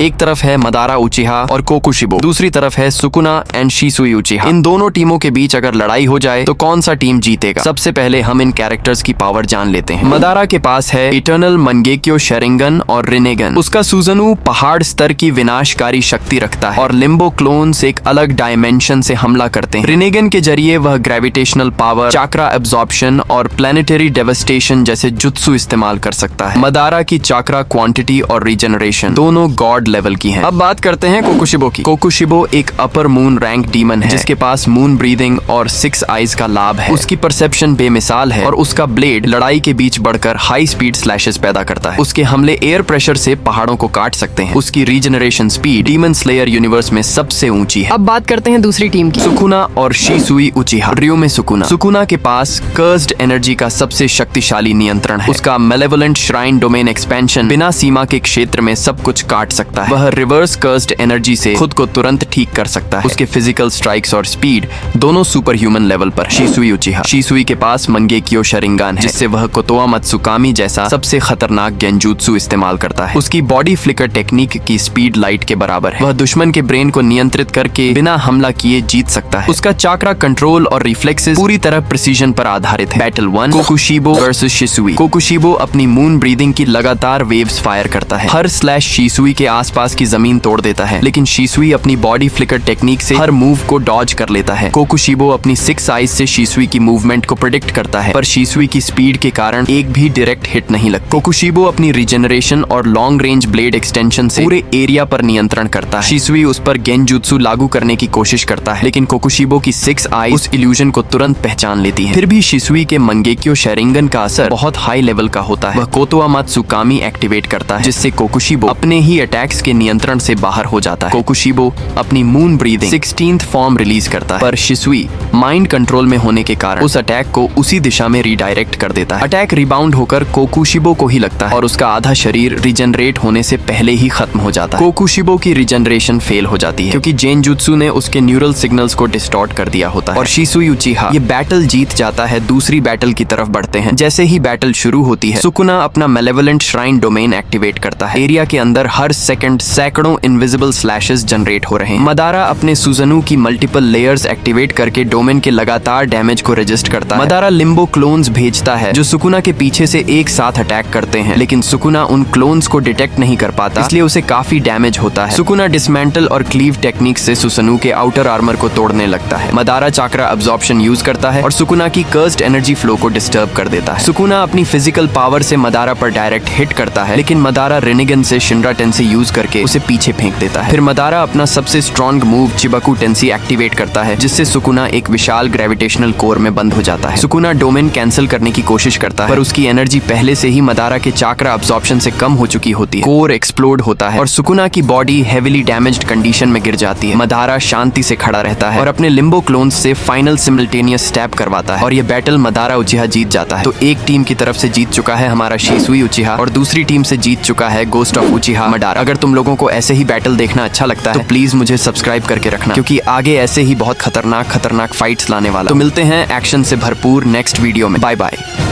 एक तरफ है मदारा उचिहा और कोकुशिबो, दूसरी तरफ है सुकुना एंड शिसुई उचिहा। इन दोनों टीमों के बीच अगर लड़ाई हो जाए तो कौन सा टीम जीतेगा? सबसे पहले हम इन कैरेक्टर्स की पावर जान लेते हैं। मदारा के पास है इटर्नल मंगेक्यो शेरिंगन और रिनेगन। उसका सुजनु पहाड़ स्तर की विनाशकारी शक्ति रखता है और लिम्बो क्लोन्स एक अलग डायमेंशन से हमला करते हैं। रिनेगन के जरिए वह ग्रेविटेशनल पावर, चाक्रा एब्जॉर्प्शन और प्लेनेटरी डेवस्टेशन जैसे जुत्सु इस्तेमाल कर सकता है। मदारा की चाक्रा क्वांटिटी और रीजनरेशन दोनों गॉड लेवल की हैं। अब बात करते हैं कोकुशिबो की। कोकुशिबो एक अपर मून रैंक डीमन है जिसके पास मून ब्रीदिंग और 6 आइज का लाभ है। उसकी परसेप्शन बेमिसाल है और उसका ब्लेड लड़ाई के बीच बढ़कर हाई स्पीड स्लैशेस पैदा करता है। उसके हमले एयर प्रेशर से पहाड़ों को काट सकते हैं। उसकी regeneration speed demon slayer universe में सबसे ऊंची है। अब बात करते हैं दूसरी टीम की। सुकुना और शिसुई उचिहा। रियोमे सुकुना। सुकुना के पास कर्स्ड एनर्जी का सबसे शक्तिशाली नियंत्रण है। उसका मेलेवोलेंट श्राइन डोमेन एक्सपेंशन बिना सीमा के क्षेत्र में सब कुछ काट सकता है। वह रिवर्स कर्स्ड एनर्जी से खुद को तुरंत ठीक कर सकता है। उसके फिजिकल स्ट्राइक्स और स्पीड दोनों सुपर ह्यूमन लेवल पर। शिसुई उचिहा। शिसुई के पास मंगेक्यो शेरिंगान है जिससे वह कोतोआ मत्सुकामी जैसा सबसे खतरनाक गेंजुत्सु इस्तेमाल करता है। उसकी बॉडी फ्लिकर टेक्निक की स्पीड लाइट के बराबर है। वह दुश्मन के ब्रेन को नियंत्रित करके बिना हमला किए जीत सकता है। उसका चाक्रा कंट्रोल और रिफ्लेक्सेस पूरी तरह प्रिसीजन पर आधारित है। Battle 1 Kokushibo versus शिसुई। कोकुशिबो अपनी मून ब्रीदिंग की लगातार वेव्स फायर करता है। हर स्लैश शिसुई के आसपास की जमीन तोड़ देता है, लेकिन शिसुई अपनी बॉडी फ्लिकर टेक्निक से हर मूव को डॉज कर लेता है। कोकुशिबो अपनी 6 आइज से शिसुई की मूवमेंट को प्रेडिक्ट करता है, पर शिसुई की स्पीड के कारण एक भी डायरेक्ट हिट नहीं लगता। कोकुशिबो अपनी रीजनरेशन और लॉन्ग रेंज ब्लेड एक्सटेंशन से पूरे एरिया पर नियंत्रण करता है। शिसुई उस पर गेंजुत्सु लागू करने की कोशिश करता है, लेकिन कोकुशिबो की 6 आइज उस इल्यूजन को तुरंत पहचान लेती है। फिर भी शिसुई के मंगेक्यो शेरिंगन का असर बहुत हाई लेवल का होता है। वह कोतोआ मत्सुकामी एक्टिवेट करता है, जिससे कोकुशिबो अपने ही अटैक्स के नियंत्रण से बाहर हो जाता है। कोकुशिबो अपनी moon breathing 16th form release करता है, पर शिसुई माइंड कंट्रोल में होने के कारण उस अटैक को उसी दिशा में रीडायरेक्ट कर देता है। अटैक रिबाउंड होकर कोकुशिबो को ही लगता है और उसका आधा शरीर रीजनरेट होने से पहले ही खत्म हो जाता है। कोकुशिबो की रीजनरेशन फेल हो जाती है क्योंकि जेनजुत्सु ने उसके न्यूरल सिग्नल्स को डिस्टॉर्ट कर दिया होता है। और शिसुई उचिहा ये बैटल जीत जाता है। दूसरी बैटल की तरफ बढ़ते हैं। जैसे ही बैटल शुरू होती है, सुकुना अपना मेलेवोलेंट श्राइन डोमेन एक्टिवेट करता है। एरिया के अंदर हर सेकंड सैकड़ों इनविजिबल स्लैशेस जनरेट हो रहे हैं। मदारा अपने सुजनु की मल्टीपल लेयर्स एक्टिवेट करके डोमेन के लगातार डैमेज को रजिस्ट करता है। मदारा लिम्बो क्लोन्स भेजता है जो सुकुना के पीछे से एक साथ अटैक करते हैं, लेकिन सुकुना उन क्लोन्स को डिटेक्ट नहीं कर पाता, इसलिए उसे काफी डैमेज होता है। सुकुना डिसमेंटल और क्लीव टेक्निक से सुसनु के आउटर आर्मर को तोड़ने लगता है। मदारा चाक्रा अब्जॉर्प्शन यूज करता है और सुकुना की कर्स्ड एनर्जी फ्लो को डिस्टर्ब कर देता है। सुकुना अपनी फिजिकल पावर से मदारा पर डायरेक्ट हिट करता है, लेकिन मदारा रिनेगन से शिनरा टेंसी यूज करके उसे पीछे फेंक देता है। फिर मदारा अपना सबसे स्ट्रॉन्ग मूव चिबाकू टेंसी एक्टिवेट करता है, जिससे सुकुना एक विशाल ग्रेविटेशनल कोर में बंद हो जाता है। सुकुना डोमेन कैंसिल करने की कोशिश करता है, पर उसकी एनर्जी पहले से ही मदारा के चाक्रा अब्जॉर्प्शन से कम हो चुकी होती है। कोर एक्सप्लोड होता है और सुकुना की बॉडी हेविली डैमेज्ड कंडीशन में गिर जाती है। मदारा शांति से खड़ा रहता है और अपने लिम्बो क्लोन्स से फाइनल सिमल्टेनियस स्टैब करवाता है और यह बैटल मदारा उचिहा जीत जाता है। तो एक टीम की तरफ से जीत चुका है हमारा शिसुई उचिहा और दूसरी टीम से जीत चुका है गोस्ट ऑफ उचिहा मदारा। अगर तुम लोगों को ऐसे ही बैटल देखना अच्छा लगता है तो प्लीज मुझे सब्सक्राइब करके रखना, क्योंकि आगे ऐसे ही बहुत खतरनाक फाइट्स लाने वाला। तो मिलते हैं एक्शन से भरपूर नेक्स्ट वीडियो में। Bye bye.